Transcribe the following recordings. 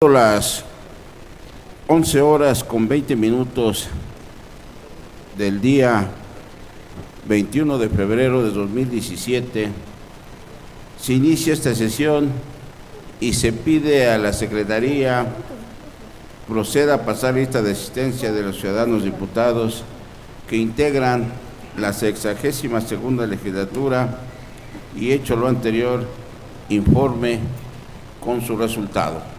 Las 11:20 del día 21 de febrero de 2017 se inicia esta sesión y se pide a la Secretaría proceda a pasar lista de asistencia de los ciudadanos diputados que integran la 62ª legislatura y, hecho lo anterior, informe con su resultado.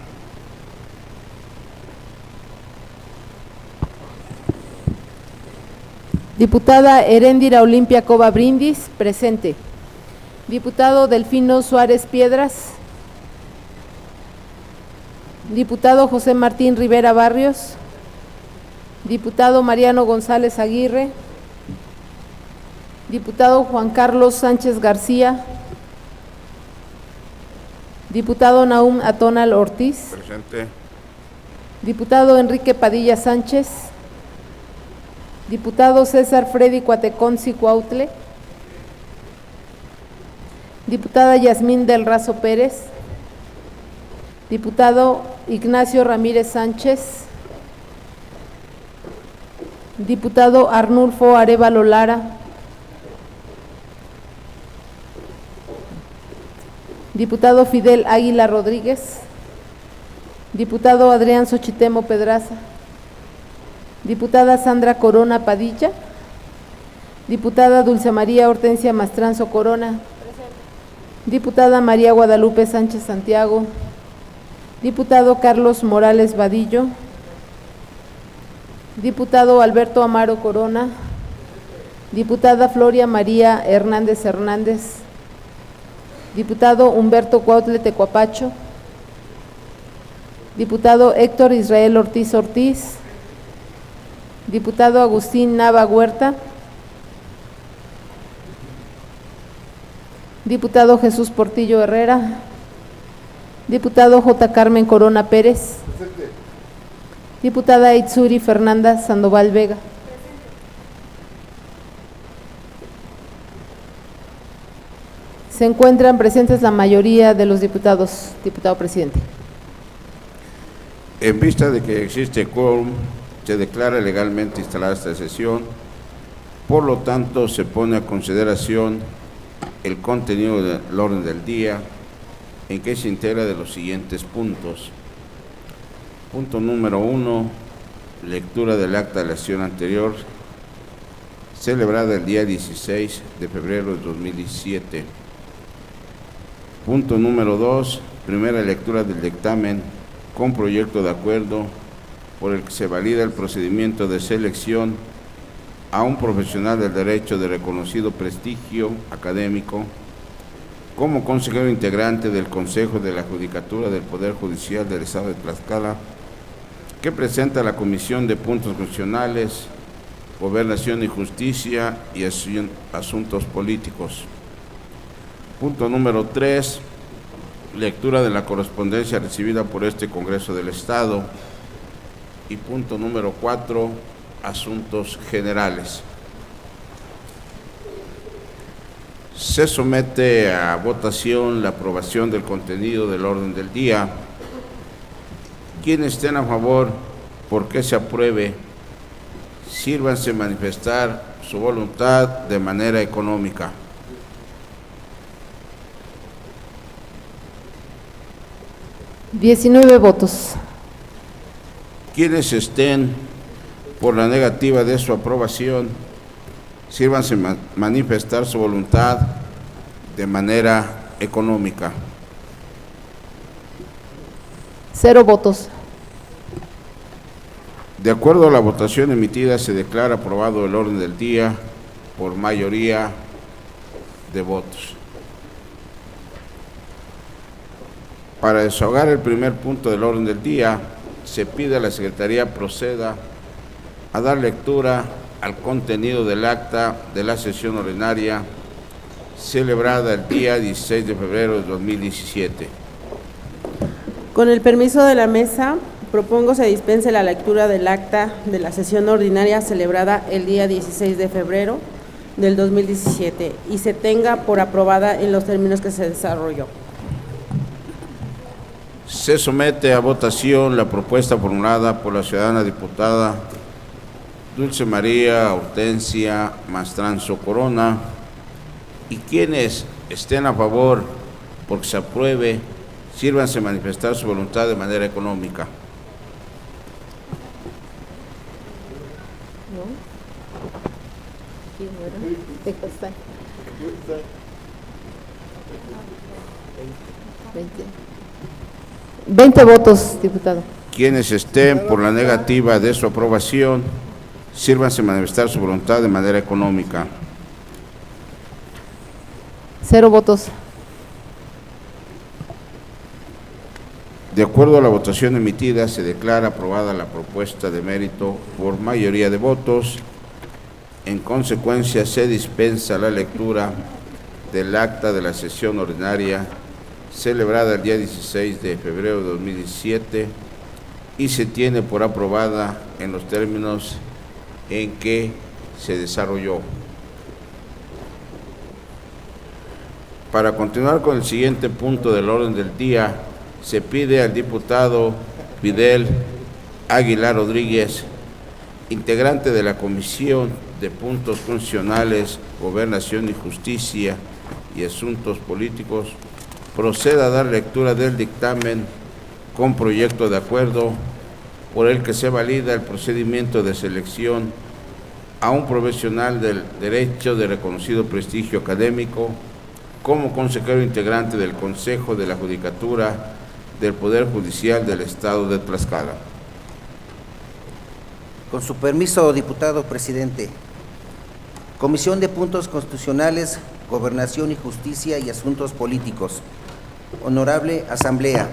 Diputada Heréndira Olimpia Cova Brindis, presente. Diputado Delfino Suárez Piedras. Diputado José Martín Rivera Barrios. Diputado Mariano González Aguirre. Diputado Juan Carlos Sánchez García. Diputado Nahum Atonal Ortiz. Presente. Diputado Enrique Padilla Sánchez. Diputado César Freddy Cuateconzi Cuautle. Diputada Yasmín del Razo Pérez. Diputado Ignacio Ramírez Sánchez. Diputado Arnulfo Arévalo Lara. Diputado Fidel Águila Rodríguez. Diputado Adrián Xochitemo Pedraza. Diputada Sandra Corona Padilla. Diputada Dulce María Hortensia Mastranzo Corona. Diputada María Guadalupe Sánchez Santiago. Diputado Carlos Morales Vadillo. Diputado Alberto Amaro Corona. Diputada Floria María Hernández Hernández. Diputado Humberto Cuautle Tecuapacho. Diputado Héctor Israel Ortiz Ortiz. Diputado Agustín Nava Huerta. Diputado Jesús Portillo Herrera. Diputado J. Carmen Corona Pérez. Presente. Diputada Itzuri Fernanda Sandoval Vega. Se encuentran presentes la mayoría de los diputados, diputado presidente. En vista de que existe quórum, se declara legalmente instalada esta sesión. Por lo tanto, se pone a consideración el contenido del orden del día, en que se integra de los siguientes puntos. Punto número 1, lectura del acta de la sesión anterior, celebrada el día 16 de febrero de 2017. Punto número 2, primera lectura del dictamen con proyecto de acuerdo por el que se valida el procedimiento de selección a un profesional del derecho de reconocido prestigio académico como consejero integrante del Consejo de la Judicatura del Poder Judicial del Estado de Tlaxcala, que presenta a la Comisión de Puntos Constitucionales, Gobernación y Justicia y Asuntos Políticos. Punto número 3, lectura de la correspondencia recibida por este Congreso del Estado. Y punto número 4, asuntos generales. Se somete a votación la aprobación del contenido del orden del día. Quienes estén a favor porque se apruebe, sírvanse manifestar su voluntad de manera económica. $19 votos. Quienes estén por la negativa de su aprobación, sírvanse manifestar su voluntad de manera económica. 0 votos. De acuerdo a la votación emitida, se declara aprobado el orden del día por mayoría de votos. Para desahogar el primer punto del orden del día, se pide a la Secretaría proceda a dar lectura al contenido del acta de la sesión ordinaria celebrada el día 16 de febrero de 2017. Con el permiso de la mesa, propongo se dispense la lectura del acta de la sesión ordinaria celebrada el día 16 de febrero del 2017 y se tenga por aprobada en los términos que se desarrolló. Se somete a votación la propuesta formulada por la ciudadana diputada Dulce María Hortensia Mastranzo Corona, y quienes estén a favor porque se apruebe, sírvanse manifestar su voluntad de manera económica. ¿Te cuesta? 20 votos, diputado. Quienes estén por la negativa de su aprobación, sírvanse manifestar su voluntad de manera económica. 0 votos. De acuerdo a la votación emitida, se declara aprobada la propuesta de mérito por mayoría de votos. En consecuencia, se dispensa la lectura del acta de la sesión ordinaria celebrada el día 16 de febrero de 2017 y se tiene por aprobada en los términos en que se desarrolló. Para continuar con el siguiente punto del orden del día, se pide al diputado Fidel Aguilar Rodríguez, integrante de la Comisión de Puntos Constitucionales, Gobernación y Justicia y Asuntos Políticos, proceda a dar lectura del dictamen con proyecto de acuerdo por el que se valida el procedimiento de selección a un profesional del derecho de reconocido prestigio académico como consejero integrante del Consejo de la Judicatura del Poder Judicial del Estado de Tlaxcala. Con su permiso, diputado presidente. Comisión de Puntos Constitucionales, Gobernación y Justicia y Asuntos Políticos. Honorable Asamblea,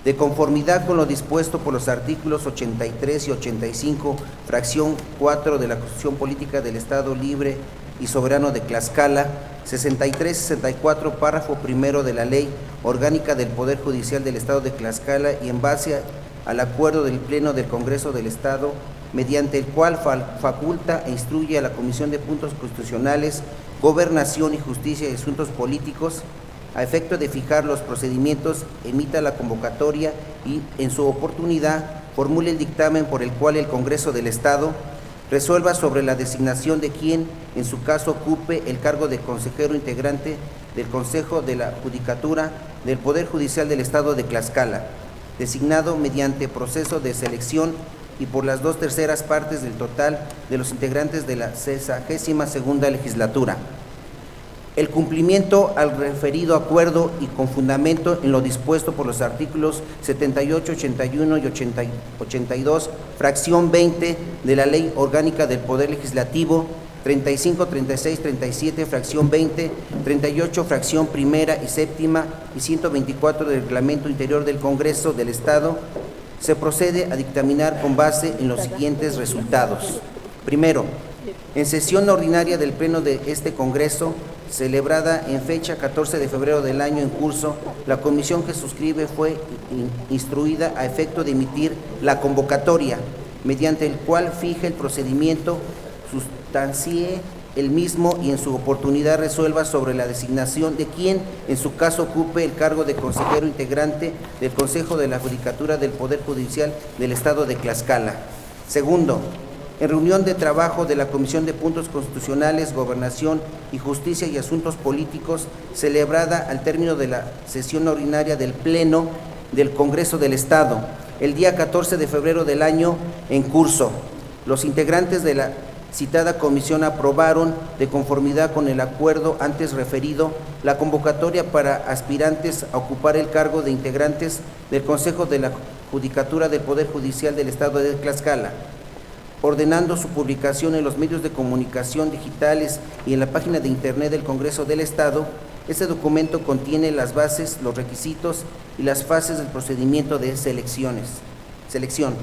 de conformidad con lo dispuesto por los artículos 83 y 85, fracción 4 de la Constitución Política del Estado Libre y Soberano de Tlaxcala, 63 y 64, párrafo primero de la Ley Orgánica del Poder Judicial del Estado de Tlaxcala, y en base al acuerdo del Pleno del Congreso del Estado, mediante el cual faculta e instruye a la Comisión de Puntos Constitucionales, Gobernación y Justicia y Asuntos Políticos, a efecto de fijar los procedimientos, emita la convocatoria y, en su oportunidad, formule el dictamen por el cual el Congreso del Estado resuelva sobre la designación de quien, en su caso, ocupe el cargo de consejero integrante del Consejo de la Judicatura del Poder Judicial del Estado de Tlaxcala, designado mediante proceso de selección y por las 2/3 partes del total de los integrantes de la 62ª legislatura. El cumplimiento al referido acuerdo y con fundamento en lo dispuesto por los artículos 78, 81 y 82, fracción 20 de la Ley Orgánica del Poder Legislativo, 35, 36, 37, fracción 20, 38, fracción primera y séptima y 124 del Reglamento Interior del Congreso del Estado, se procede a dictaminar con base en los siguientes resultados. Primero, en sesión ordinaria del Pleno de este Congreso, celebrada en fecha 14 de febrero del año en curso, la comisión que suscribe fue instruida a efecto de emitir la convocatoria, mediante el cual fije el procedimiento, sustancie el mismo y en su oportunidad resuelva sobre la designación de quien, en su caso, ocupe el cargo de consejero integrante del Consejo de la Judicatura del Poder Judicial del Estado de Tlaxcala. Segundo, en reunión de trabajo de la Comisión de Puntos Constitucionales, Gobernación y Justicia y Asuntos Políticos, celebrada al término de la sesión ordinaria del Pleno del Congreso del Estado, el día 14 de febrero del año en curso, los integrantes de la citada comisión aprobaron, de conformidad con el acuerdo antes referido, la convocatoria para aspirantes a ocupar el cargo de integrantes del Consejo de la Judicatura del Poder Judicial del Estado de Tlaxcala, ordenando su publicación en los medios de comunicación digitales y en la página de Internet del Congreso del Estado. Este documento contiene las bases, los requisitos y las fases del procedimiento de selección.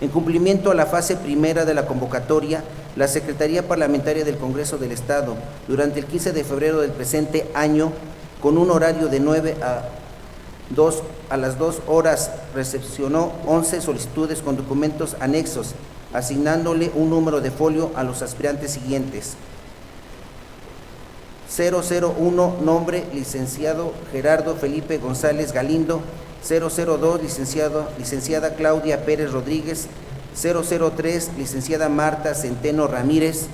En cumplimiento a la fase primera de la convocatoria, la Secretaría Parlamentaria del Congreso del Estado, durante el 15 de febrero del presente año, con un horario de 9 a las 2 horas, recepcionó 11 solicitudes con documentos anexos, asignándole un número de folio a los aspirantes siguientes. 001, nombre licenciado Gerardo Felipe González Galindo. 002, licenciada Claudia Pérez Rodríguez. 003, licenciada Marta Centeno Ramírez.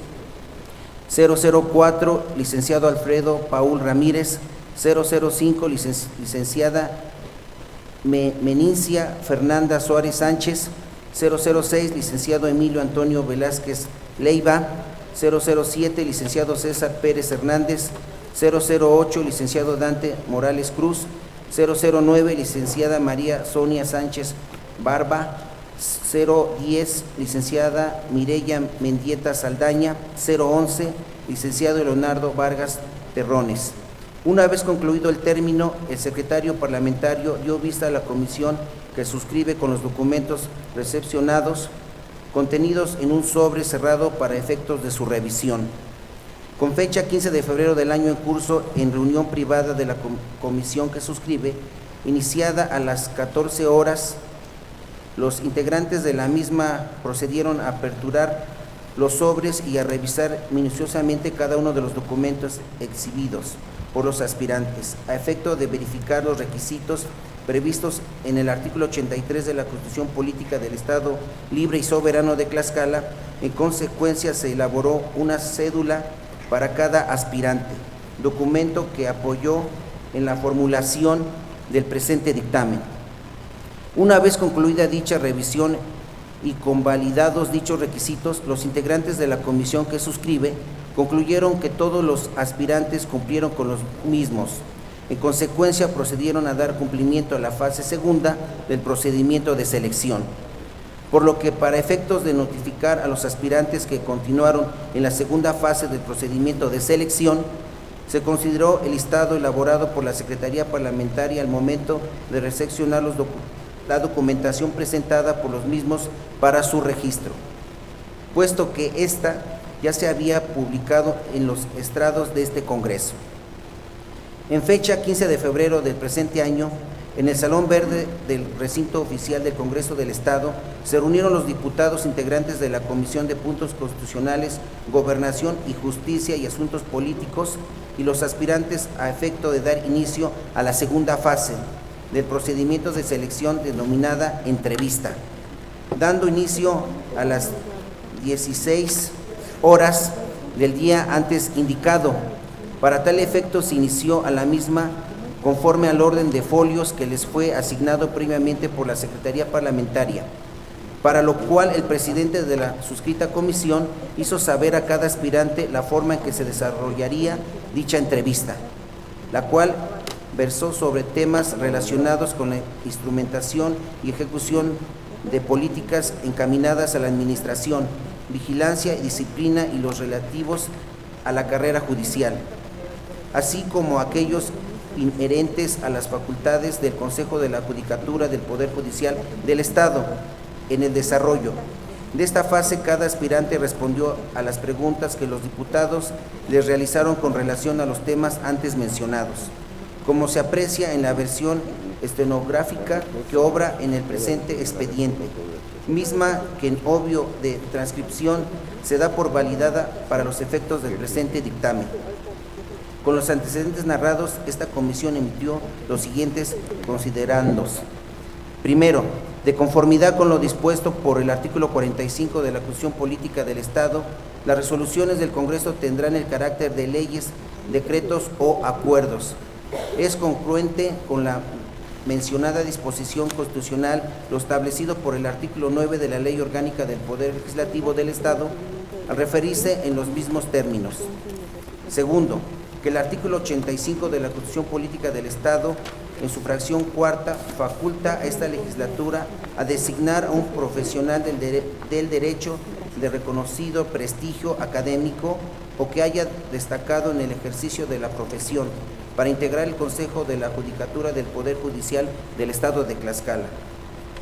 004, licenciado Alfredo Paul Ramírez. 005, licenciada Menincia Fernanda Suárez Sánchez. 006, licenciado Emilio Antonio Velázquez Leiva. 007, licenciado César Pérez Hernández. 008, licenciado Dante Morales Cruz. 009, licenciada María Sonia Sánchez Barba. 010, licenciada Mireya Mendieta Saldaña. 011, licenciado Leonardo Vargas Terrones. Una vez concluido el término, el secretario parlamentario dio vista a la comisión, que suscribe con los documentos recepcionados contenidos en un sobre cerrado para efectos de su revisión. Con fecha 15 de febrero del año en curso, en reunión privada de la comisión que suscribe, iniciada a las 14 horas, los integrantes de la misma procedieron a aperturar los sobres y a revisar minuciosamente cada uno de los documentos exhibidos por los aspirantes, a efecto de verificar los requisitos previstos en el artículo 83 de la Constitución Política del Estado Libre y Soberano de Tlaxcala. En consecuencia, se elaboró una cédula para cada aspirante, documento que apoyó en la formulación del presente dictamen. Una vez concluida dicha revisión y convalidados dichos requisitos, los integrantes de la comisión que suscribe concluyeron que todos los aspirantes cumplieron con los mismos. En consecuencia, procedieron a dar cumplimiento a la fase segunda del procedimiento de selección, por lo que, para efectos de notificar a los aspirantes que continuaron en la segunda fase del procedimiento de selección, se consideró el listado elaborado por la Secretaría Parlamentaria al momento de recepcionar la documentación presentada por los mismos para su registro, puesto que ésta ya se había publicado en los estrados de este Congreso. En fecha 15 de febrero del presente año, en el Salón Verde del Recinto Oficial del Congreso del Estado, se reunieron los diputados integrantes de la Comisión de Puntos Constitucionales, Gobernación y Justicia y Asuntos Políticos y los aspirantes, a efecto de dar inicio a la segunda fase del procedimiento de selección denominada entrevista, dando inicio a las 16 horas del día antes indicado. Para tal efecto se inició a la misma conforme al orden de folios que les fue asignado previamente por la Secretaría Parlamentaria, para lo cual el presidente de la suscrita comisión hizo saber a cada aspirante la forma en que se desarrollaría dicha entrevista, la cual versó sobre temas relacionados con la instrumentación y ejecución de políticas encaminadas a la administración, vigilancia y disciplina y los relativos a la carrera judicial, así como aquellos inherentes a las facultades del Consejo de la Judicatura del Poder Judicial del Estado en el desarrollo de esta fase. Cada aspirante respondió a las preguntas que los diputados les realizaron con relación a los temas antes mencionados, como se aprecia en la versión estenográfica que obra en el presente expediente, misma que en obvio de transcripción se da por validada para los efectos del presente dictamen. Con los antecedentes narrados, esta comisión emitió los siguientes considerandos. Primero, de conformidad con lo dispuesto por el artículo 45 de la Constitución Política del Estado, las resoluciones del Congreso tendrán el carácter de leyes, decretos o acuerdos. Es congruente con la mencionada disposición constitucional lo establecido por el artículo 9 de la Ley Orgánica del Poder Legislativo del Estado, al referirse en los mismos términos. Segundo, que el artículo 85 de la Constitución Política del Estado, en su fracción cuarta, faculta a esta legislatura a designar a un profesional del derecho de reconocido prestigio académico o que haya destacado en el ejercicio de la profesión para integrar el Consejo de la Judicatura del Poder Judicial del Estado de Tlaxcala.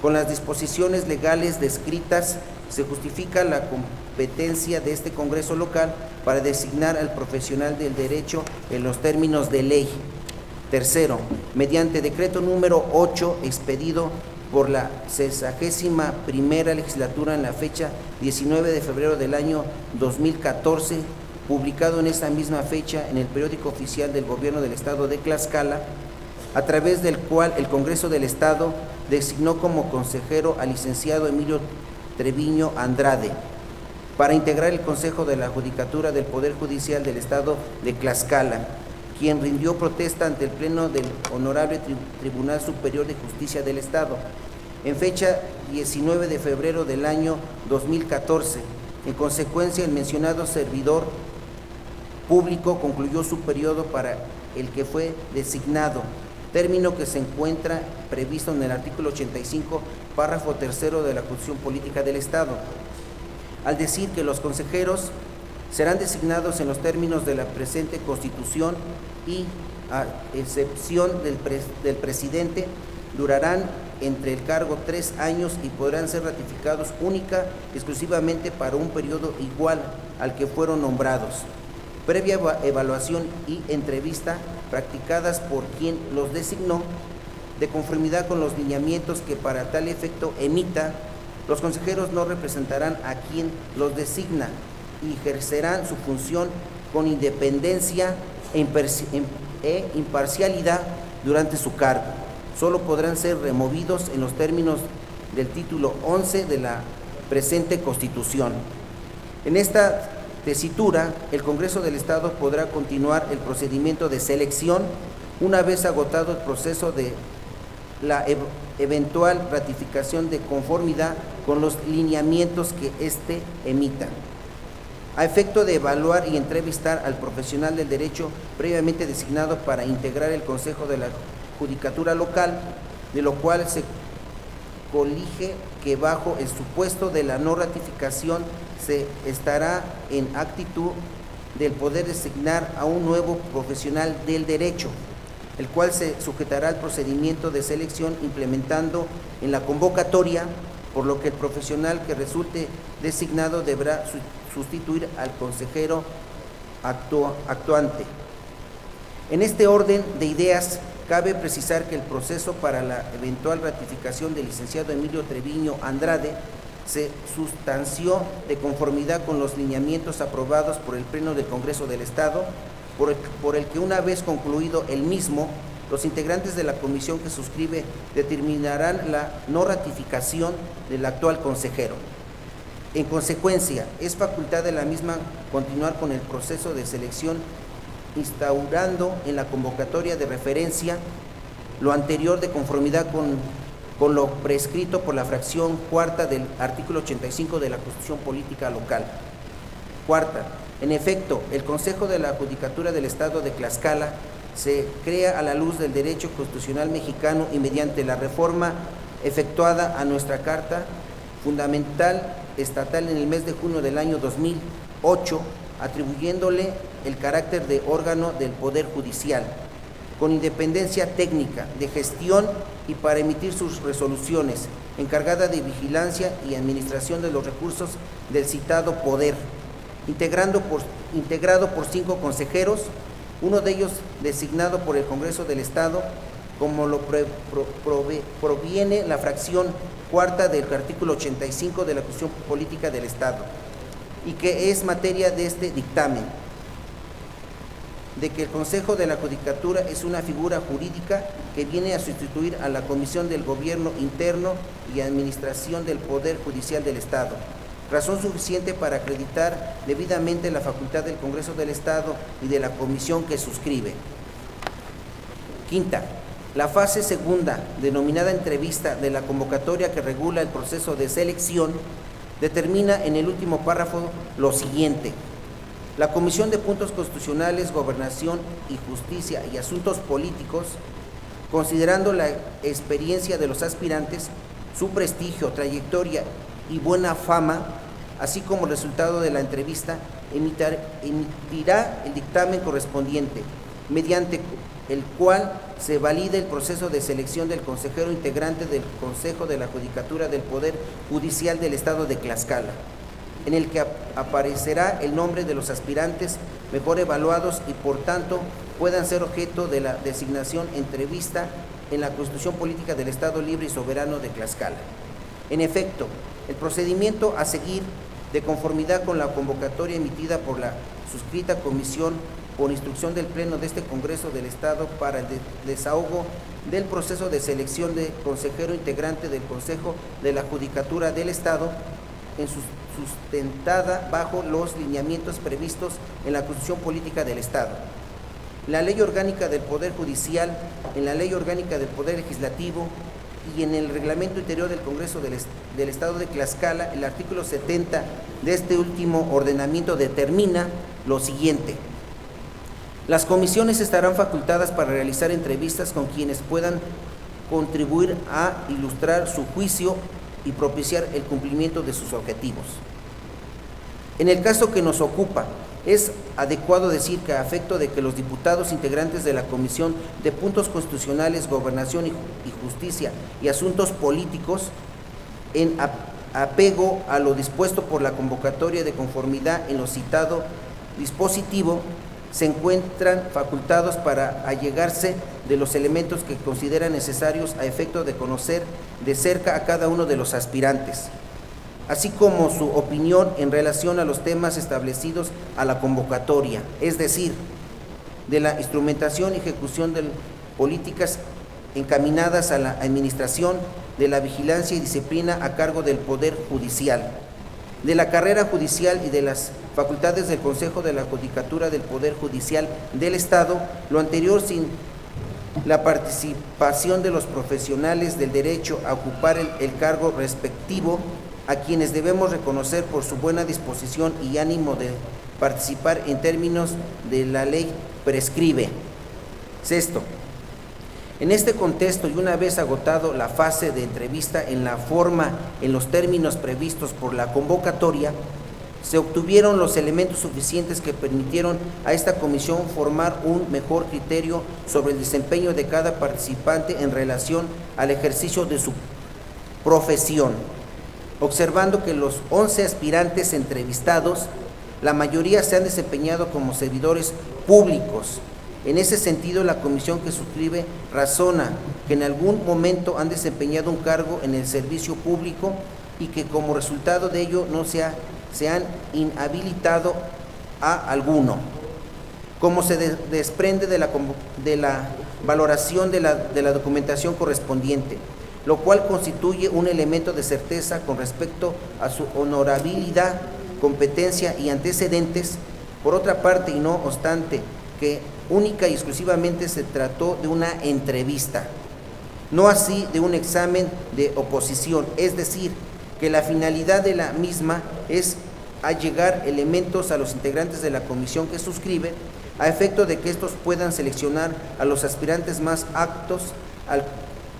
Con las disposiciones legales descritas, se justifica la competencia de este Congreso local para designar al profesional del derecho en los términos de ley. Tercero, mediante decreto número 8 expedido por la 61ª legislatura en la fecha 19 de febrero del año 2014, publicado en esta misma fecha en el periódico oficial del Gobierno del Estado de Tlaxcala, a través del cual el Congreso del Estado designó como consejero al licenciado Emilio Treviño Andrade para integrar el Consejo de la Judicatura del Poder Judicial del Estado de Tlaxcala, quien rindió protesta ante el Pleno del Honorable Tribunal Superior de Justicia del Estado en fecha 19 de febrero del año 2014. En consecuencia, el mencionado servidor público concluyó su periodo para el que fue designado, término que se encuentra previsto en el artículo 85, párrafo tercero de la Constitución Política del Estado, al decir que los consejeros serán designados en los términos de la presente Constitución y, a excepción del presidente, durarán entre el cargo 3 años y podrán ser ratificados única y exclusivamente para un periodo igual al que fueron nombrados, previa evaluación y entrevista practicadas por quien los designó, de conformidad con los lineamientos que para tal efecto emita. Los consejeros no representarán a quien los designa y ejercerán su función con independencia e imparcialidad durante su cargo. Solo podrán ser removidos en los términos del título 11 de la presente Constitución. En esta tesitura, el Congreso del Estado podrá continuar el procedimiento de selección una vez agotado el proceso de la eventual ratificación de conformidad con los lineamientos que éste emita, a efecto de evaluar y entrevistar al profesional del derecho previamente designado para integrar el Consejo de la Judicatura local, de lo cual se colige que bajo el supuesto de la no ratificación se estará en actitud del poder designar a un nuevo profesional del derecho, el cual se sujetará al procedimiento de selección implementando en la convocatoria, por lo que el profesional que resulte designado deberá sustituir al consejero actuante. En este orden de ideas, cabe precisar que el proceso para la eventual ratificación del licenciado Emilio Treviño Andrade se sustanció de conformidad con los lineamientos aprobados por el Pleno del Congreso del Estado, por el que una vez concluido el mismo, los integrantes de la comisión que suscribe determinarán la no ratificación del actual consejero. En consecuencia, es facultad de la misma continuar con el proceso de selección, instaurando en la convocatoria de referencia lo anterior de conformidad con lo prescrito por la fracción cuarta del artículo 85 de la Constitución Política Local. Cuarta, en efecto, el Consejo de la Judicatura del Estado de Tlaxcala se crea a la luz del derecho constitucional mexicano y mediante la reforma efectuada a nuestra Carta Fundamental Estatal en el mes de junio del año 2008, atribuyéndole el carácter de órgano del Poder Judicial, con independencia técnica, de gestión y para emitir sus resoluciones, encargada de vigilancia y administración de los recursos del citado Poder, integrado por 5 consejeros, uno de ellos designado por el Congreso del Estado, como lo proviene la fracción cuarta del artículo 85 de la Constitución Política del Estado, y que es materia de este dictamen, de que el Consejo de la Judicatura es una figura jurídica que viene a sustituir a la Comisión del Gobierno Interno y Administración del Poder Judicial del Estado, razón suficiente para acreditar debidamente la facultad del Congreso del Estado y de la comisión que suscribe. Quinta, la fase segunda, denominada entrevista de la convocatoria que regula el proceso de selección, determina en el último párrafo lo siguiente: la Comisión de Puntos Constitucionales, Gobernación y Justicia y Asuntos Políticos, considerando la experiencia de los aspirantes, su prestigio, trayectoria y buena fama, así como resultado de la entrevista, emitirá el dictamen correspondiente, mediante el cual se valide el proceso de selección del consejero integrante del Consejo de la Judicatura del Poder Judicial del Estado de Tlaxcala, en el que aparecerá el nombre de los aspirantes mejor evaluados y por tanto puedan ser objeto de la designación entrevista en la Constitución Política del Estado Libre y Soberano de Tlaxcala. En efecto, el procedimiento a seguir, de conformidad con la convocatoria emitida por la suscrita comisión, por instrucción del Pleno de este Congreso del Estado para el desahogo del proceso de selección de consejero integrante del Consejo de la Judicatura del Estado, sustentada bajo los lineamientos previstos en la Constitución Política del Estado, la Ley Orgánica del Poder Judicial, en la Ley Orgánica del Poder Legislativo y en el Reglamento Interior del Congreso del Estado de Tlaxcala. El artículo 70 de este último ordenamiento determina lo siguiente: las comisiones estarán facultadas para realizar entrevistas con quienes puedan contribuir a ilustrar su juicio y propiciar el cumplimiento de sus objetivos. En el caso que nos ocupa, es adecuado decir que a efecto de que los diputados integrantes de la Comisión de Puntos Constitucionales, Gobernación y Justicia y Asuntos Políticos, en apego a lo dispuesto por la convocatoria de conformidad en lo citado dispositivo, se encuentran facultados para allegarse de los elementos que consideran necesarios a efecto de conocer de cerca a cada uno de los aspirantes, así como su opinión en relación a los temas establecidos a la convocatoria, es decir, de la instrumentación y ejecución de políticas encaminadas a la administración de la vigilancia y disciplina a cargo del Poder Judicial, de la carrera judicial y de las facultades del Consejo de la Judicatura del Poder Judicial del Estado, lo anterior sin la participación de los profesionales del derecho a ocupar el cargo respectivo, a quienes debemos reconocer por su buena disposición y ánimo de participar en términos de la ley prescribe. Sexto, en este contexto y una vez agotado la fase de entrevista en la forma, en los términos previstos por la convocatoria, se obtuvieron los elementos suficientes que permitieron a esta comisión formar un mejor criterio sobre el desempeño de cada participante en relación al ejercicio de su profesión, observando que los 11 aspirantes entrevistados, la mayoría se han desempeñado como servidores públicos. En ese sentido, la comisión que suscribe razona que en algún momento han desempeñado un cargo en el servicio público y que como resultado de ello no se han inhabilitado a alguno, como se desprende de la valoración de la documentación correspondiente, lo cual constituye un elemento de certeza con respecto a su honorabilidad, competencia y antecedentes. Por otra parte, y no obstante, que única y exclusivamente se trató de una entrevista, no así de un examen de oposición, es decir, que la finalidad de la misma es allegar elementos a los integrantes de la comisión que suscribe, a efecto de que estos puedan seleccionar a los aspirantes más aptos al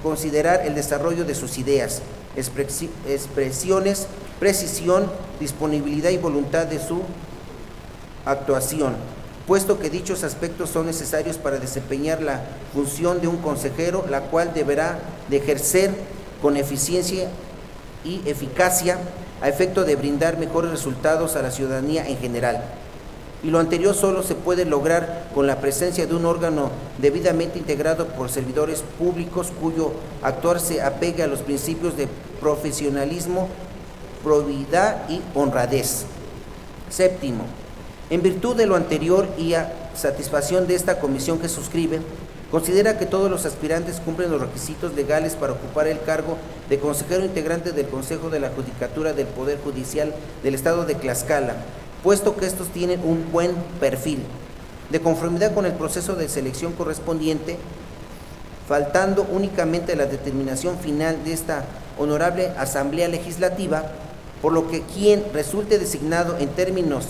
considerar el desarrollo de sus ideas, expresiones, precisión, disponibilidad y voluntad de su actuación, puesto que dichos aspectos son necesarios para desempeñar la función de un consejero, la cual deberá de ejercer con eficiencia y eficacia a efecto de brindar mejores resultados a la ciudadanía en general. Y lo anterior solo se puede lograr con la presencia de un órgano debidamente integrado por servidores públicos cuyo actuar se apegue a los principios de profesionalismo, probidad y honradez. Séptimo, en virtud de lo anterior y a satisfacción de esta comisión que suscribe, considera que todos los aspirantes cumplen los requisitos legales para ocupar el cargo de consejero integrante del Consejo de la Judicatura del Poder Judicial del Estado de Tlaxcala, puesto que estos tienen un buen perfil, de conformidad con el proceso de selección correspondiente, faltando únicamente la determinación final de esta honorable Asamblea Legislativa, por lo que quien resulte designado en términos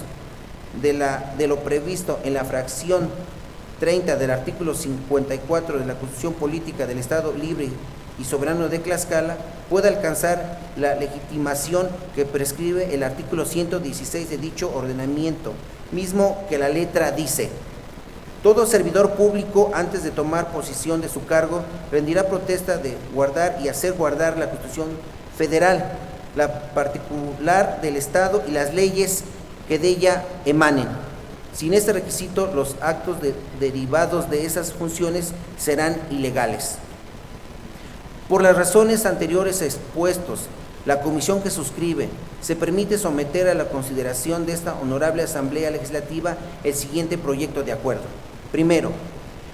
de lo previsto en la fracción 30 del artículo 54 de la Constitución Política del Estado Libre y Soberano de Tlaxcala pueda alcanzar la legitimación que prescribe el artículo 116 de dicho ordenamiento, mismo que la letra dice: todo servidor público, antes de tomar posesión de su cargo, rendirá protesta de guardar y hacer guardar la Constitución Federal, la particular del Estado y las leyes que de ella emanen. Sin este requisito, los actos derivados de esas funciones serán ilegales. Por las razones anteriores expuestos, la comisión que suscribe se permite someter a la consideración de esta honorable Asamblea Legislativa el siguiente proyecto de acuerdo. Primero,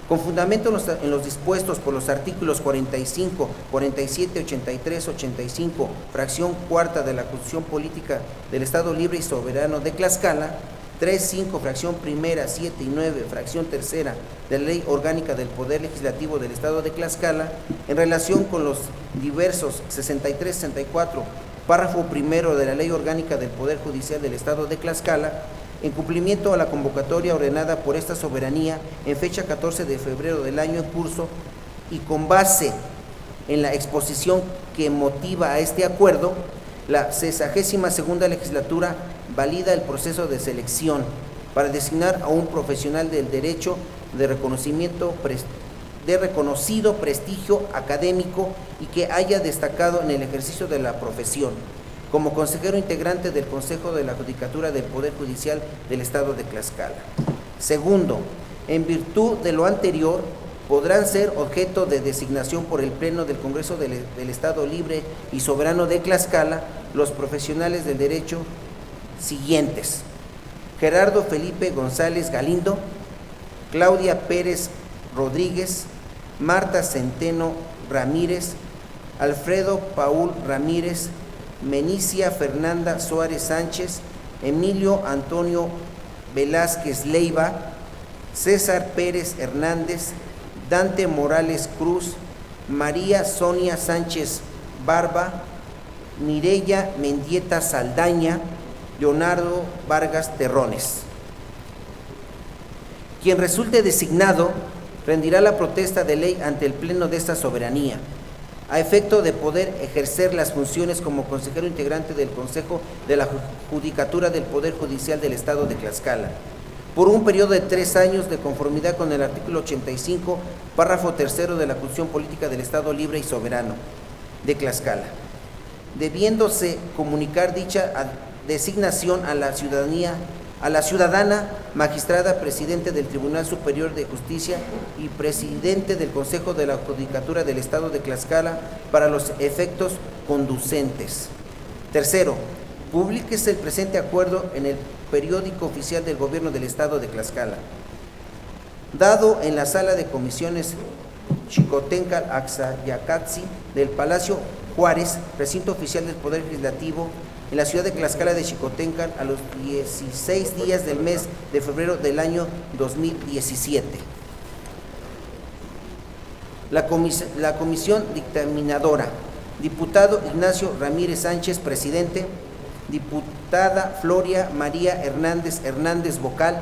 con fundamento en los dispuestos por los artículos 45, 47, 83, 85, fracción cuarta de la Constitución Política del Estado Libre y Soberano de Tlaxcala, 3, 5, fracción primera, 7 y 9, fracción tercera de la Ley Orgánica del Poder Legislativo del Estado de Tlaxcala, en relación con los diversos 63, 64, párrafo primero de la Ley Orgánica del Poder Judicial del Estado de Tlaxcala, en cumplimiento a la convocatoria ordenada por esta soberanía en fecha 14 de febrero del año en curso y con base en la exposición que motiva a este acuerdo, la 62ª legislatura valida el proceso de selección para designar a un profesional del derecho de reconocido prestigio académico y que haya destacado en el ejercicio de la profesión, como consejero integrante del Consejo de la Judicatura del Poder Judicial del Estado de Tlaxcala. Segundo, en virtud de lo anterior, podrán ser objeto de designación por el Pleno del Congreso del Estado Libre y Soberano de Tlaxcala los profesionales del derecho siguientes: Gerardo Felipe González Galindo, Claudia Pérez Rodríguez, Marta Centeno Ramírez, Alfredo Paul Ramírez, Menicia Fernanda Suárez Sánchez, Emilio Antonio Velázquez Leiva, César Pérez Hernández, Dante Morales Cruz, María Sonia Sánchez Barba, Mireya Mendieta Saldaña, Leonardo Vargas Terrones. Quien resulte designado rendirá la protesta de ley ante el Pleno de esta soberanía, a efecto de poder ejercer las funciones como consejero integrante del Consejo de la Judicatura del Poder Judicial del Estado de Tlaxcala, por un periodo de 3 años de conformidad con el artículo 85, párrafo tercero de la Constitución Política del Estado Libre y Soberano de Tlaxcala, debiéndose comunicar dicha designación a la ciudadana magistrada presidente del Tribunal Superior de Justicia y presidente del Consejo de la Judicatura del Estado de Tlaxcala para los efectos conducentes. Tercero, publíquese el presente acuerdo en el periódico oficial del Gobierno del Estado de Tlaxcala, dado en la sala de comisiones Xicoténcatl Axayacatzi del Palacio Juárez, recinto oficial del Poder Legislativo, en la ciudad de Tlaxcala de Xicoténcatl, a los 16 días del mes de febrero del año 2017. La comisión dictaminadora: diputado Ignacio Ramírez Sánchez, presidente; diputada Floria María Hernández Hernández, vocal;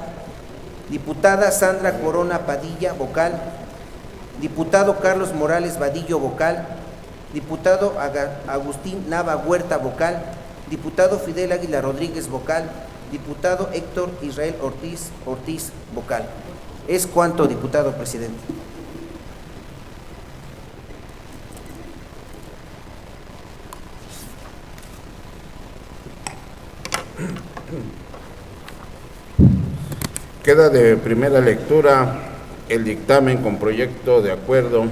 diputada Sandra Corona Padilla, vocal; diputado Carlos Morales Vadillo, vocal; diputado Agustín Nava Huerta, vocal; diputado Fidel Águila Rodríguez, vocal; diputado Héctor Israel Ortiz, vocal. Es cuanto, diputado presidente. Queda de primera lectura el dictamen con proyecto de acuerdo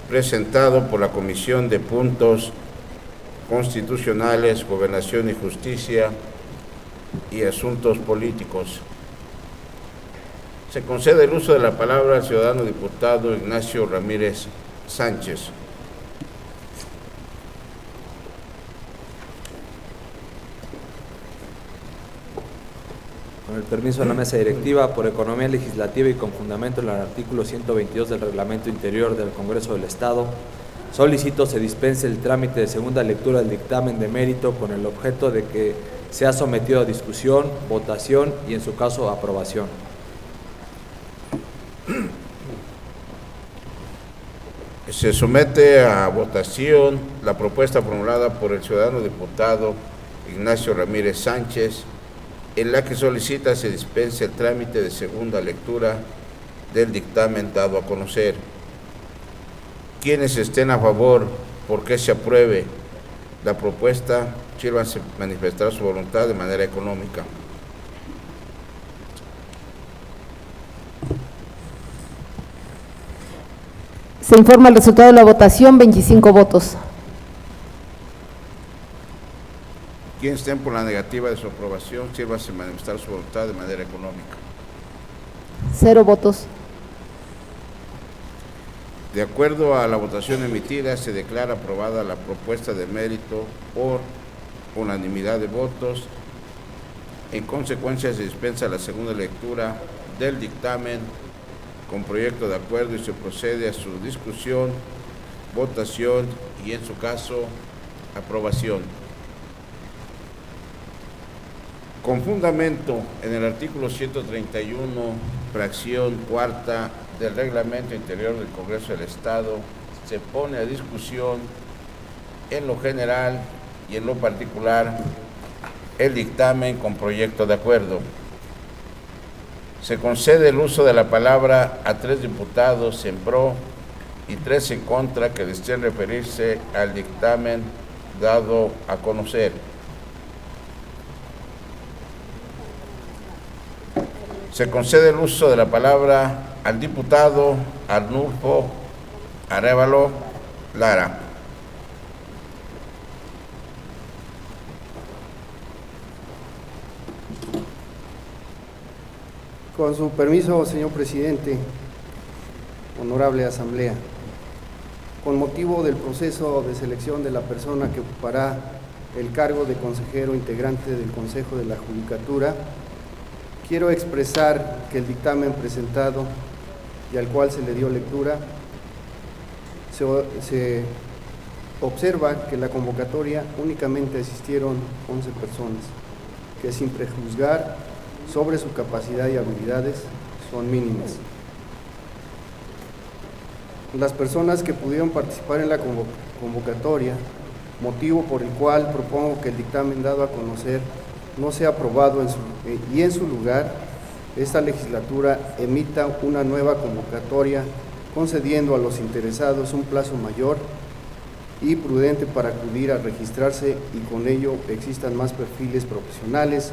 presentado por la Comisión de Puntos Constitucionales, Gobernación y Justicia y Asuntos Políticos. Se concede el uso de la palabra al ciudadano diputado Ignacio Ramírez Sánchez. Con el permiso de la mesa directiva, por economía legislativa y con fundamento en el artículo 122 del Reglamento Interior del Congreso del Estado, solicito se dispense el trámite de segunda lectura del dictamen de mérito con el objeto de que sea sometido a discusión, votación y, en su caso, aprobación. Se somete a votación la propuesta formulada por el ciudadano diputado Ignacio Ramírez Sánchez, en la que solicita se dispense el trámite de segunda lectura del dictamen dado a conocer. Quienes estén a favor porque se apruebe la propuesta, sirvan manifestar su voluntad de manera económica. Se informa el resultado de la votación: 25 votos. Quienes estén por la negativa de su aprobación, sírvase manifestar su voluntad de manera económica. 0 votos. De acuerdo a la votación emitida, se declara aprobada la propuesta de mérito por unanimidad de votos. En consecuencia, se dispensa la segunda lectura del dictamen con proyecto de acuerdo y se procede a su discusión, votación y, en su caso, aprobación. Con fundamento en el artículo 131, fracción cuarta del Reglamento Interior del Congreso del Estado, se pone a discusión en lo general y en lo particular el dictamen con proyecto de acuerdo. Se concede el uso de la palabra a 3 diputados en pro y 3 en contra que deseen referirse al dictamen dado a conocer. Se concede el uso de la palabra al diputado Arnulfo Arévalo Lara. Con su permiso, señor presidente, honorable asamblea, con motivo del proceso de selección de la persona que ocupará el cargo de consejero integrante del Consejo de la Judicatura, quiero expresar que el dictamen presentado y al cual se le dio lectura, se observa que en la convocatoria únicamente asistieron 11 personas, que sin prejuzgar sobre su capacidad y habilidades son mínimas. Las personas que pudieron participar en la convocatoria, motivo por el cual propongo que el dictamen dado a conocer no sea aprobado y en su lugar esta legislatura emita una nueva convocatoria concediendo a los interesados un plazo mayor y prudente para acudir a registrarse y con ello existan más perfiles profesionales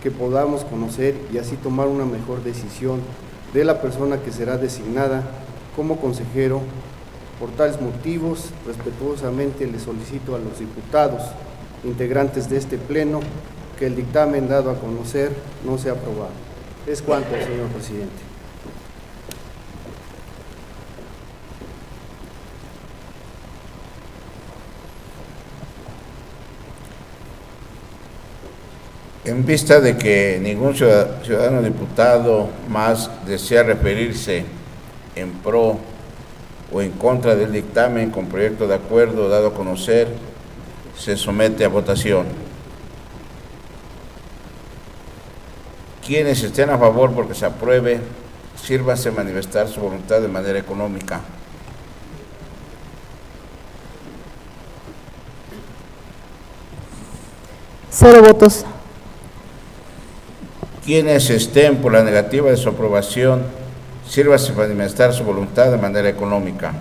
que podamos conocer y así tomar una mejor decisión de la persona que será designada como consejero. Por tales motivos, respetuosamente le solicito a los diputados integrantes de este pleno que el dictamen dado a conocer no sea aprobado. Es cuanto, señor presidente. En vista de que ningún ciudadano diputado más desea referirse en pro o en contra del dictamen con proyecto de acuerdo dado a conocer, se somete a votación. Quienes estén a favor porque se apruebe, sírvanse manifestar su voluntad de manera económica. Cero votos. Quienes estén por la negativa de su aprobación, sírvase manifestar su voluntad de manera económica.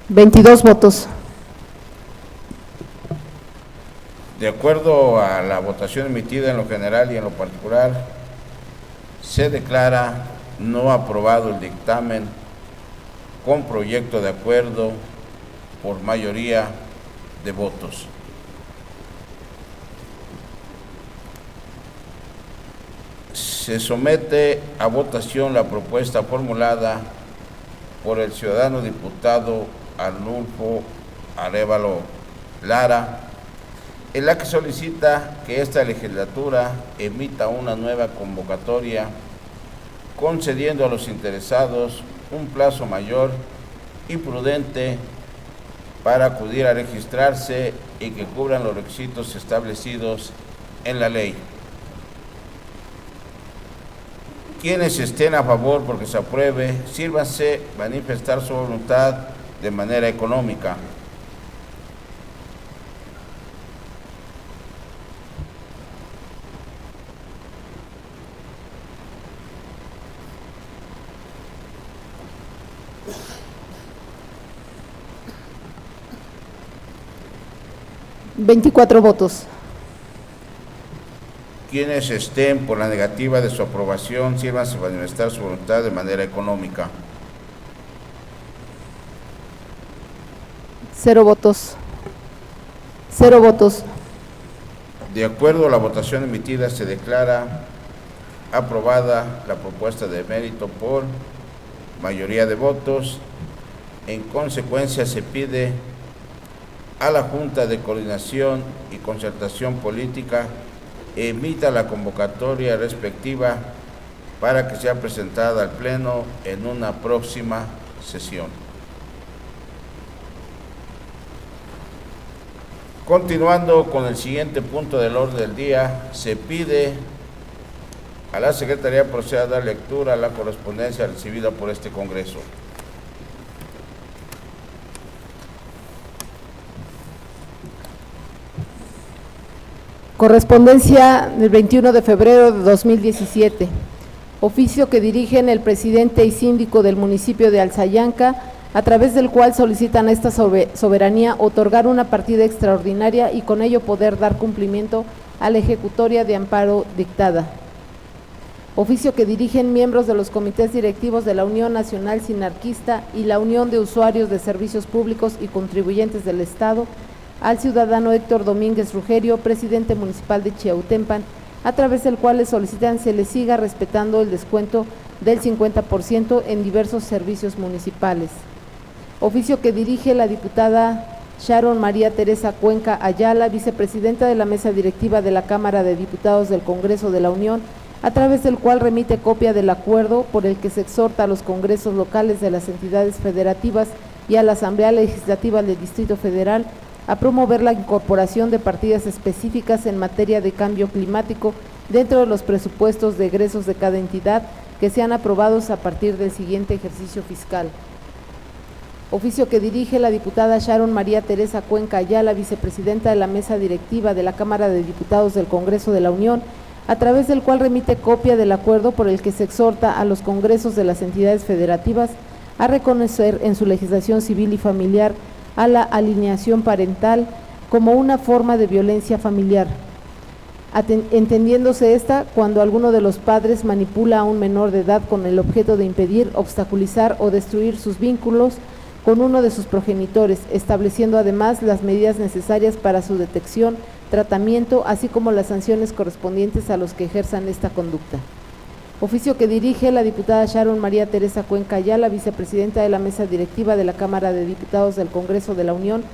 ¿22 votos? De acuerdo a la votación emitida en lo general y en lo particular, se declara no aprobado el dictamen con proyecto de acuerdo por mayoría de votos. Se somete a votación la propuesta formulada por el ciudadano diputado Arnulfo Arévalo Lara, en la que solicita que esta legislatura emita una nueva convocatoria concediendo a los interesados un plazo mayor y prudente para acudir a registrarse y que cubran los requisitos establecidos en la ley. Quienes estén a favor porque se apruebe, sírvanse manifestar su voluntad de manera económica. ¿24 votos? Quienes estén por la negativa de su aprobación, sírvanse para manifestar su voluntad de manera económica. 0 votos. 0 votos. De acuerdo a la votación emitida, se declara aprobada la propuesta de mérito por mayoría de votos. En consecuencia, se pide a la Junta de Coordinación y Concertación Política emita la convocatoria respectiva para que sea presentada al Pleno en una próxima sesión. Continuando con el siguiente punto del orden del día, se pide a la Secretaría proceda a dar lectura a la correspondencia recibida por este Congreso. Correspondencia del 21 de febrero de 2017. Oficio que dirigen el presidente y síndico del municipio de Alzayanca, a través del cual solicitan a esta soberanía otorgar una partida extraordinaria y con ello poder dar cumplimiento a la ejecutoria de amparo dictada. Oficio que dirigen miembros de los comités directivos de la Unión Nacional Sinarquista y la Unión de Usuarios de Servicios Públicos y Contribuyentes del Estado, al ciudadano Héctor Domínguez Rugerio, presidente municipal de Chiautempan, a través del cual le solicitan se le siga respetando el descuento del 50% en diversos servicios municipales. Oficio que dirige la diputada Sharon María Teresa Cuenca Ayala, vicepresidenta de la mesa directiva de la Cámara de Diputados del Congreso de la Unión, a través del cual remite copia del acuerdo por el que se exhorta a los congresos locales de las entidades federativas y a la Asamblea Legislativa del Distrito Federal a promover la incorporación de partidas específicas en materia de cambio climático dentro de los presupuestos de egresos de cada entidad que sean aprobados a partir del siguiente ejercicio fiscal. Oficio que dirige la diputada Sharon María Teresa Cuenca Ayala, vicepresidenta de la mesa directiva de la Cámara de Diputados del Congreso de la Unión, a través del cual remite copia del acuerdo por el que se exhorta a los congresos de las entidades federativas a reconocer en su legislación civil y familiar a la alineación parental como una forma de violencia familiar, entendiéndose esta cuando alguno de los padres manipula a un menor de edad con el objeto de impedir, obstaculizar o destruir sus vínculos con uno de sus progenitores, estableciendo además las medidas necesarias para su detección, tratamiento, así como las sanciones correspondientes a los que ejerzan esta conducta. Oficio que dirige la diputada Sharon María Teresa Cuenca Ayala, vicepresidenta de la mesa directiva de la Cámara de Diputados del Congreso de la Unión,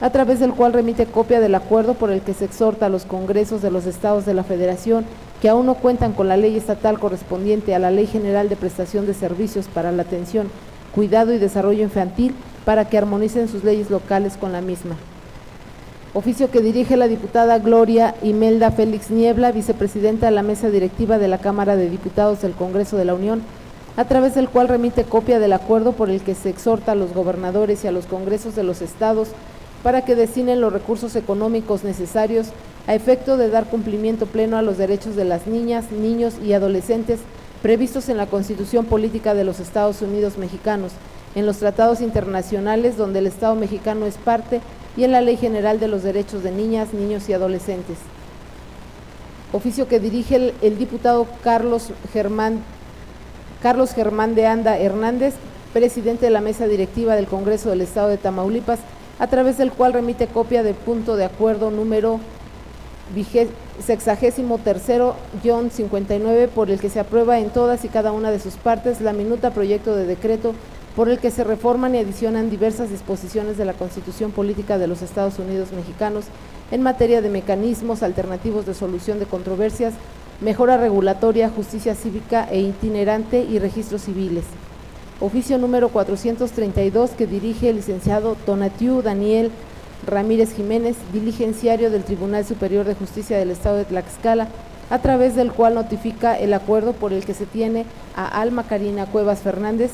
a través del cual remite copia del acuerdo por el que se exhorta a los congresos de los estados de la Federación que aún no cuentan con la ley estatal correspondiente a la Ley General de Prestación de Servicios para la Atención, Cuidado y Desarrollo Infantil para que armonicen sus leyes locales con la misma. Oficio que dirige la diputada Gloria Imelda Félix Niebla, vicepresidenta de la mesa directiva de la Cámara de Diputados del Congreso de la Unión, a través del cual remite copia del acuerdo por el que se exhorta a los gobernadores y a los congresos de los estados para que destinen los recursos económicos necesarios a efecto de dar cumplimiento pleno a los derechos de las niñas, niños y adolescentes previstos en la Constitución Política de los Estados Unidos Mexicanos, en los tratados internacionales donde el Estado mexicano es parte y en la Ley General de los Derechos de Niñas, Niños y Adolescentes. Oficio que dirige el diputado Carlos Germán de Anda Hernández, presidente de la mesa directiva del Congreso del Estado de Tamaulipas, a través del cual remite copia del punto de acuerdo número 63-59 por el que se aprueba en todas y cada una de sus partes la minuta proyecto de decreto por el que se reforman y adicionan diversas disposiciones de la Constitución Política de los Estados Unidos Mexicanos en materia de mecanismos alternativos de solución de controversias, mejora regulatoria, justicia cívica e itinerante y registros civiles. Oficio número 432 que dirige el licenciado Tonatiu Daniel Ramírez Jiménez, diligenciario del Tribunal Superior de Justicia del Estado de Tlaxcala, a través del cual notifica el acuerdo por el que se tiene a Alma Karina Cuevas Fernández,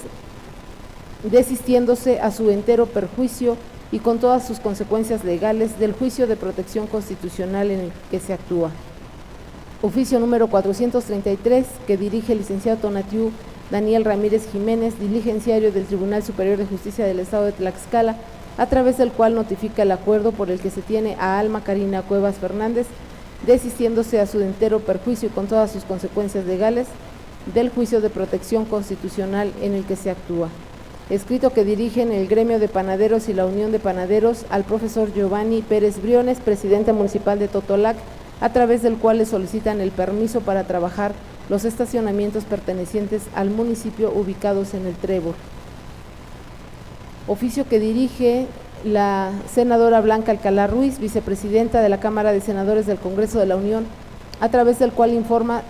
desistiéndose a su entero perjuicio y con todas sus consecuencias legales del juicio de protección constitucional en el que se actúa. Oficio número 433 que dirige el licenciado Tonatiu Daniel Ramírez Jiménez, diligenciario del Tribunal Superior de Justicia del Estado de Tlaxcala, a través del cual notifica el acuerdo por el que se tiene a Alma Karina Cuevas Fernández, desistiéndose a su entero perjuicio y con todas sus consecuencias legales del juicio de protección constitucional en el que se actúa. Escrito que dirigen el Gremio de Panaderos y la Unión de Panaderos al profesor Giovanni Pérez Briones, presidente municipal de Totolac, a través del cual le solicitan el permiso para trabajar los estacionamientos pertenecientes al municipio ubicados en el Trébol. Oficio que dirige la senadora Blanca Alcalá Ruiz, vicepresidenta de la Cámara de Senadores del Congreso de la Unión, a través del cual informa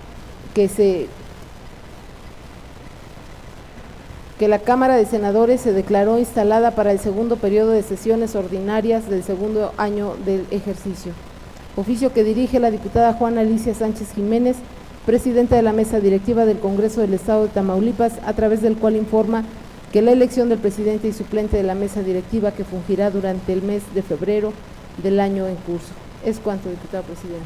que la Cámara de Senadores se declaró instalada para el segundo periodo de sesiones ordinarias del segundo año del ejercicio. Oficio que dirige la diputada Juana Alicia Sánchez Jiménez, presidenta de la Mesa Directiva del Congreso del Estado de Tamaulipas, a través del cual informa que la elección del presidente y suplente de la Mesa Directiva, que fungirá durante el mes de febrero del año en curso. Es cuanto, diputado presidente.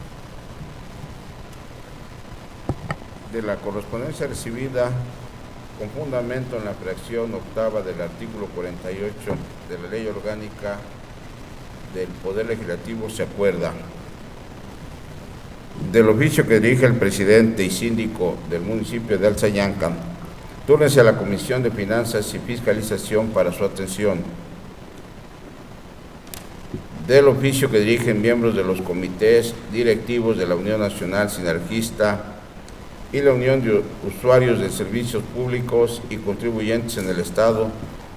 De la correspondencia recibida con fundamento en la fracción octava del artículo 48 de la Ley Orgánica del Poder Legislativo se acuerda: del oficio que dirige el presidente y síndico del municipio de Alzayanca, túrnese a la Comisión de Finanzas y Fiscalización para su atención. Del oficio que dirigen miembros de los comités directivos de la Unión Nacional Sinergista y la Unión de Usuarios de Servicios Públicos y Contribuyentes en el Estado,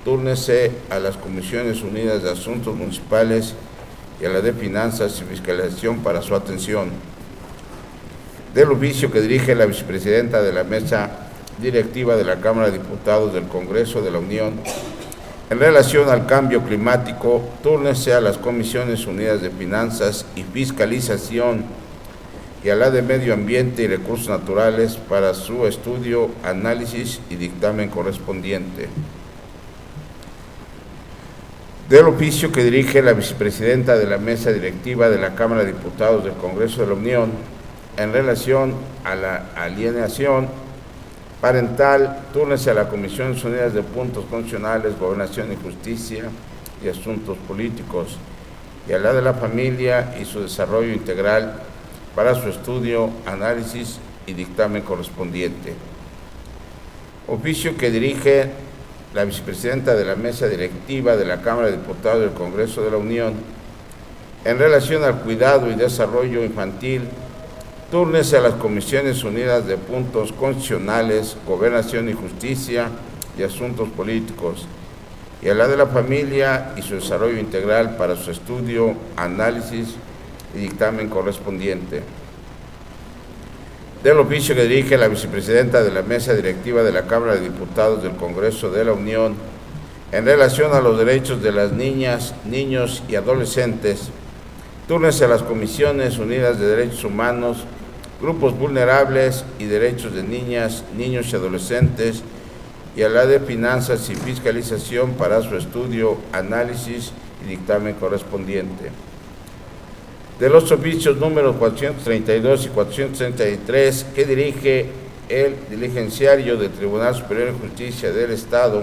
túrnese a las Comisiones Unidas de Asuntos Municipales y a la de Finanzas y Fiscalización para su atención. Del oficio que dirige la vicepresidenta de la Mesa Directiva de la Cámara de Diputados del Congreso de la Unión, en relación al cambio climático, túrnese a las Comisiones Unidas de Finanzas y Fiscalización y a la de Medio Ambiente y Recursos Naturales para su estudio, análisis y dictamen correspondiente. Del oficio que dirige la vicepresidenta de la Mesa Directiva de la Cámara de Diputados del Congreso de la Unión, en relación a la alienación parental, túrnese a las Comisiones Unidas de Puntos Constitucionales, Gobernación y Justicia y Asuntos Políticos, y a la de la Familia y su desarrollo integral para su estudio, análisis y dictamen correspondiente. Oficio que dirige la vicepresidenta de la Mesa Directiva de la Cámara de Diputados del Congreso de la Unión, en relación al cuidado y desarrollo infantil, túrnese a las Comisiones Unidas de Puntos Constitucionales, Gobernación y Justicia y Asuntos Políticos, y a la de la Familia y su desarrollo integral para su estudio, análisis y dictamen correspondiente. Del oficio que dirige la vicepresidenta de la Mesa Directiva de la Cámara de Diputados del Congreso de la Unión, en relación a los derechos de las niñas, niños y adolescentes, túrnese a las Comisiones Unidas de Derechos Humanos, Grupos Vulnerables y Derechos de Niñas, Niños y Adolescentes, y a la de Finanzas y Fiscalización para su estudio, análisis y dictamen correspondiente. De los oficios números 432 y 433 que dirige el diligenciario del Tribunal Superior de Justicia del Estado,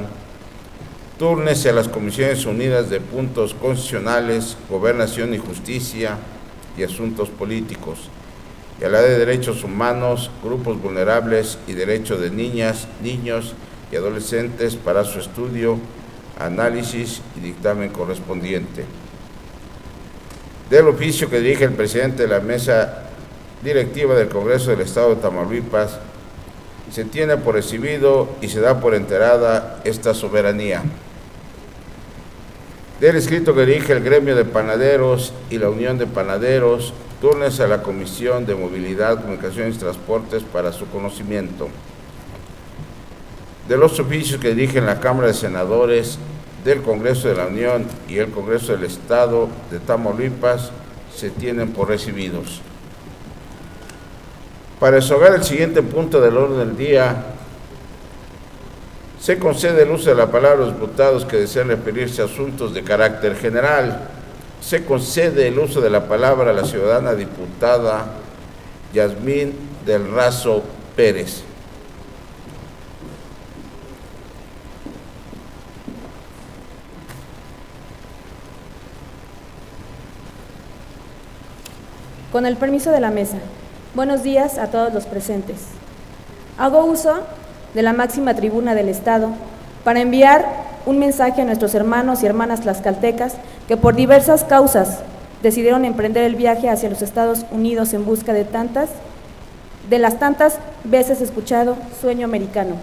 túrnese a las Comisiones Unidas de Puntos Constitucionales, Gobernación y Justicia y Asuntos Políticos, y a la de Derechos Humanos, Grupos Vulnerables y Derechos de Niñas, Niños y Adolescentes para su estudio, análisis y dictamen correspondiente. Del oficio que dirige el presidente de la Mesa Directiva del Congreso del Estado de Tamaulipas, se tiene por recibido y se da por enterada esta soberanía. Del escrito que dirige el Gremio de Panaderos y la Unión de Panaderos, túrnese a la Comisión de Movilidad, Comunicaciones y Transportes para su conocimiento. De los oficios que dirigen la Cámara de Senadores del Congreso de la Unión y el Congreso del Estado de Tamaulipas, se tienen por recibidos. Para desahogar el siguiente punto del orden del día, se concede el uso de la palabra a los diputados que desean referirse a asuntos de carácter general. Se concede el uso de la palabra a la ciudadana diputada Yasmín del Razo Pérez. Con el permiso de la mesa, buenos días a todos los presentes. Hago uso de la máxima tribuna del Estado para enviar un mensaje a nuestros hermanos y hermanas tlaxcaltecas que por diversas causas decidieron emprender el viaje hacia los Estados Unidos en busca de las tantas veces escuchado sueño americano.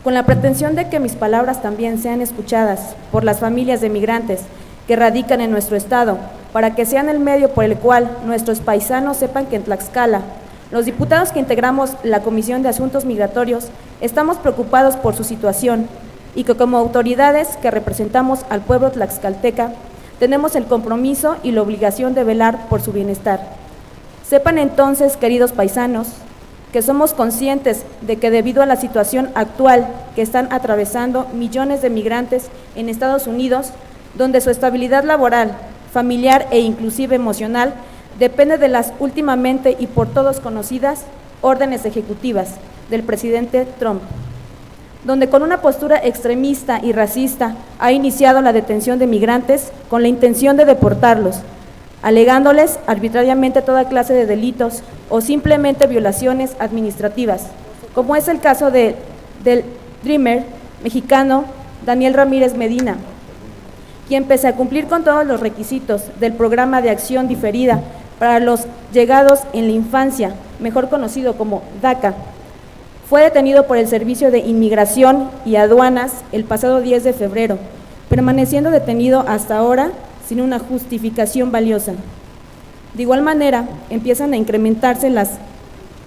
Con la pretensión de que mis palabras también sean escuchadas por las familias de migrantes que radican en nuestro estado, para que sean el medio por el cual nuestros paisanos sepan que en Tlaxcala, los diputados que integramos la Comisión de Asuntos Migratorios estamos preocupados por su situación y que como autoridades que representamos al pueblo tlaxcalteca tenemos el compromiso y la obligación de velar por su bienestar. Sepan entonces, queridos paisanos, que somos conscientes de que debido a la situación actual que están atravesando millones de migrantes en Estados Unidos, donde su estabilidad laboral, familiar e inclusive emocional depende de las últimamente y por todos conocidas órdenes ejecutivas del presidente Trump, donde con una postura extremista y racista ha iniciado la detención de migrantes con la intención de deportarlos, alegándoles arbitrariamente toda clase de delitos o simplemente violaciones administrativas, como es el caso del Dreamer mexicano Daniel Ramírez Medina, quien pese a cumplir con todos los requisitos del programa de acción diferida para los llegados en la infancia, mejor conocido como DACA, fue detenido por el Servicio de Inmigración y Aduanas el pasado 10 de febrero, permaneciendo detenido hasta ahora sin una justificación valiosa. De igual manera, empiezan a incrementarse las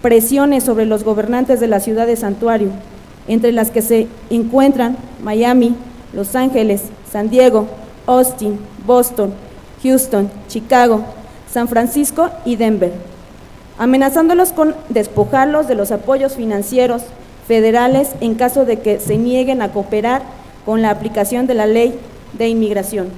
presiones sobre los gobernantes de la ciudad de Santuario, entre las que se encuentran Miami, Los Ángeles, San Diego, Austin, Boston, Houston, Chicago, San Francisco y Denver, amenazándolos con despojarlos de los apoyos financieros federales en caso de que se nieguen a cooperar con la aplicación de la ley de inmigración.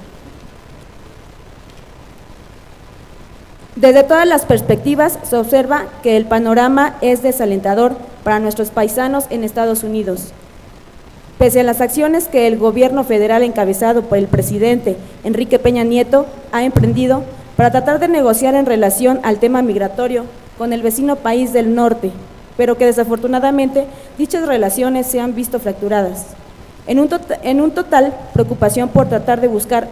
Desde todas las perspectivas se observa que el panorama es desalentador para nuestros paisanos en Estados Unidos. Pese a las acciones que el gobierno federal encabezado por el presidente Enrique Peña Nieto ha emprendido para tratar de negociar en relación al tema migratorio con el vecino país del norte, pero que desafortunadamente dichas relaciones se han visto fracturadas. En un total preocupación por tratar de buscar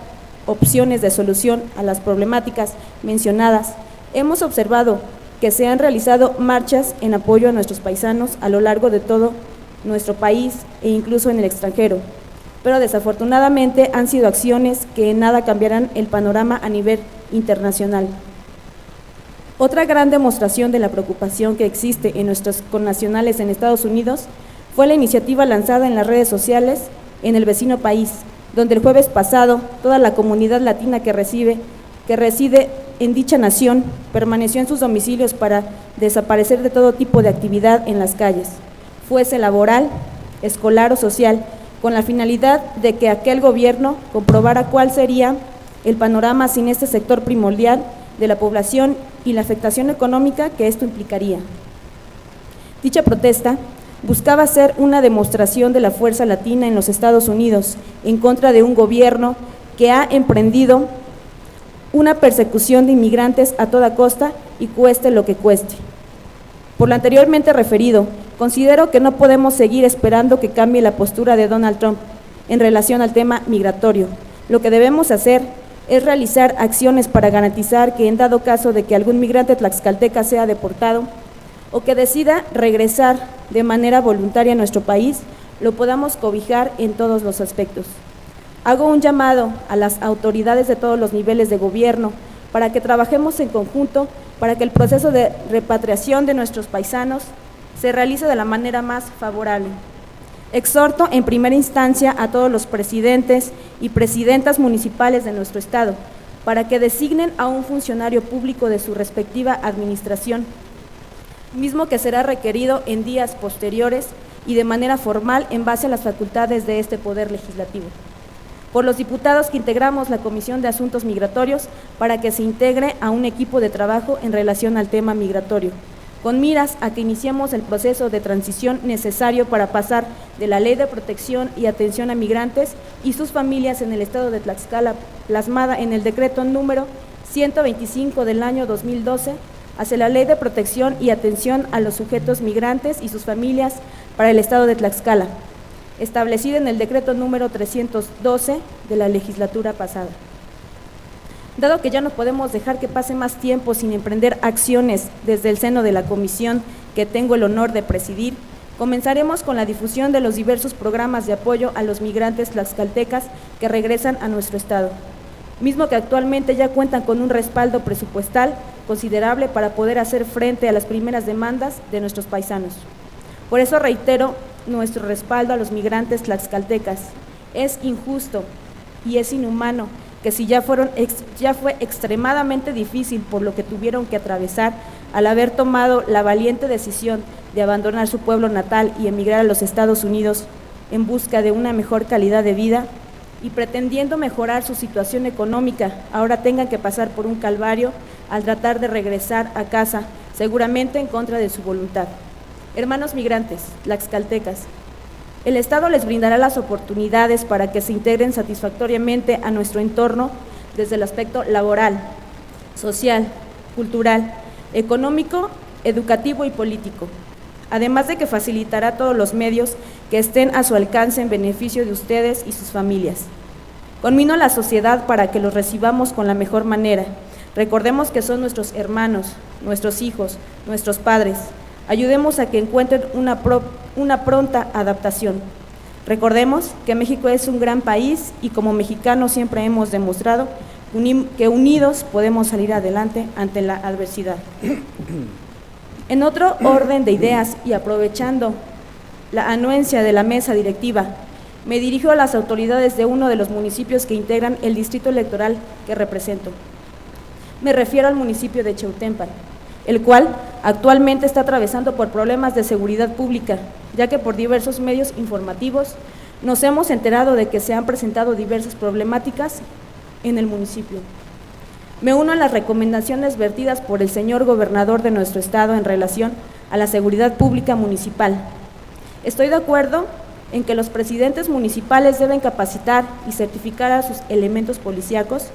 opciones de solución a las problemáticas mencionadas, hemos observado que se han realizado marchas en apoyo a nuestros paisanos a lo largo de todo nuestro país e incluso en el extranjero, pero desafortunadamente han sido acciones que en nada cambiarán el panorama a nivel internacional. Otra gran demostración de la preocupación que existe en nuestros connacionales en Estados Unidos fue la iniciativa lanzada en las redes sociales en el vecino país, donde el jueves pasado toda la comunidad latina que reside en dicha nación permaneció en sus domicilios para desaparecer de todo tipo de actividad en las calles, fuese laboral, escolar o social, con la finalidad de que aquel gobierno comprobara cuál sería el panorama sin este sector primordial de la población y la afectación económica que esto implicaría. Dicha protesta buscaba ser una demostración de la fuerza latina en los Estados Unidos en contra de un gobierno que ha emprendido una persecución de inmigrantes a toda costa y cueste lo que cueste. Por lo anteriormente referido, considero que no podemos seguir esperando que cambie la postura de Donald Trump en relación al tema migratorio. Lo que debemos hacer es realizar acciones para garantizar que en dado caso de que algún migrante tlaxcalteca sea deportado o que decida regresar de manera voluntaria a nuestro país, lo podamos cobijar en todos los aspectos. Hago un llamado a las autoridades de todos los niveles de gobierno para que trabajemos en conjunto para que el proceso de repatriación de nuestros paisanos se realice de la manera más favorable. Exhorto en primera instancia a todos los presidentes y presidentas municipales de nuestro estado para que designen a un funcionario público de su respectiva administración, mismo que será requerido en días posteriores y de manera formal en base a las facultades de este Poder Legislativo. Por los diputados que integramos la Comisión de Asuntos Migratorios para que se integre a un equipo de trabajo en relación al tema migratorio, con miras a que iniciemos el proceso de transición necesario para pasar de la Ley de Protección y Atención a Migrantes y sus familias en el estado de Tlaxcala, plasmada en el decreto número 125 del año 2012 hacia la Ley de Protección y Atención a los Sujetos Migrantes y sus Familias para el Estado de Tlaxcala, establecida en el decreto número 312 de la legislatura pasada. Dado que ya no podemos dejar que pase más tiempo sin emprender acciones desde el seno de la comisión que tengo el honor de presidir, comenzaremos con la difusión de los diversos programas de apoyo a los migrantes tlaxcaltecas que regresan a nuestro estado, mismo que actualmente ya cuentan con un respaldo presupuestal considerable para poder hacer frente a las primeras demandas de nuestros paisanos. Por eso reitero nuestro respaldo a los migrantes tlaxcaltecas. Es injusto y es inhumano que si ya fue extremadamente difícil por lo que tuvieron que atravesar al haber tomado la valiente decisión de abandonar su pueblo natal y emigrar a los Estados Unidos en busca de una mejor calidad de vida y pretendiendo mejorar su situación económica, ahora tengan que pasar por un calvario al tratar de regresar a casa, seguramente en contra de su voluntad. Hermanos migrantes, tlaxcaltecas, el Estado les brindará las oportunidades para que se integren satisfactoriamente a nuestro entorno desde el aspecto laboral, social, cultural, económico, educativo y político, además de que facilitará todos los medios que estén a su alcance en beneficio de ustedes y sus familias. Conmino a la sociedad para que los recibamos con la mejor manera. Recordemos que son nuestros hermanos, nuestros hijos, nuestros padres. Ayudemos a que encuentren una pronta adaptación. Recordemos que México es un gran país y como mexicanos siempre hemos demostrado que unidos podemos salir adelante ante la adversidad. En otro orden de ideas y aprovechando la anuencia de la mesa directiva, me dirijo a las autoridades de uno de los municipios que integran el distrito electoral que represento. Me refiero al municipio de Cheutempan, el cual actualmente está atravesando por problemas de seguridad pública, ya que por diversos medios informativos nos hemos enterado de que se han presentado diversas problemáticas en el municipio. Me uno a las recomendaciones vertidas por el señor gobernador de nuestro estado en relación a la seguridad pública municipal. Estoy de acuerdo en que los presidentes municipales deben capacitar y certificar a sus elementos policíacos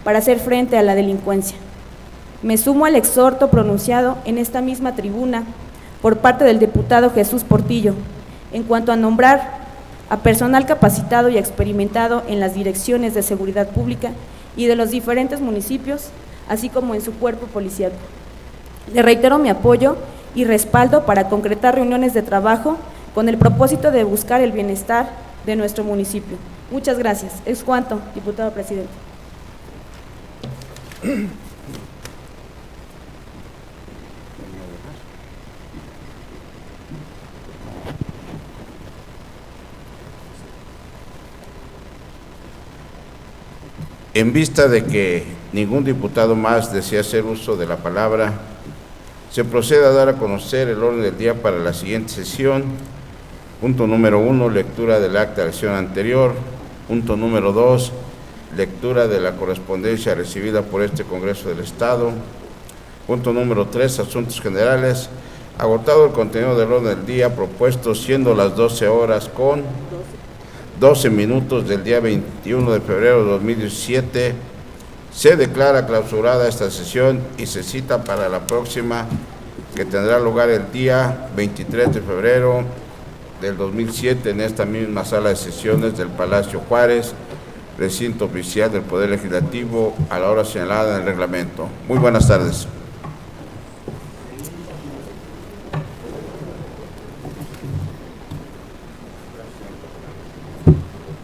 para hacer frente a la delincuencia. Me sumo al exhorto pronunciado en esta misma tribuna por parte del diputado Jesús Portillo en cuanto a nombrar a personal capacitado y experimentado en las direcciones de seguridad pública y de los diferentes municipios, así como en su cuerpo policiaco. Le reitero mi apoyo y respaldo para concretar reuniones de trabajo con el propósito de buscar el bienestar de nuestro municipio. Muchas gracias. Es cuanto, diputado presidente. En vista de que ningún diputado más desea hacer uso de la palabra, se procede a dar a conocer el orden del día para la siguiente sesión. Punto número 1, lectura del acta de la sesión anterior. Punto número 2, lectura de la correspondencia recibida por este Congreso del Estado. Punto número 3, asuntos generales. Agotado el contenido del orden del día propuesto, siendo las 12 horas con 12 minutos del día 21 de febrero de 2017, se declara clausurada esta sesión y se cita para la próxima, que tendrá lugar el día 23 de febrero del 2007 en esta misma sala de sesiones del Palacio Juárez, recinto oficial del Poder Legislativo, a la hora señalada en el reglamento. Muy buenas tardes.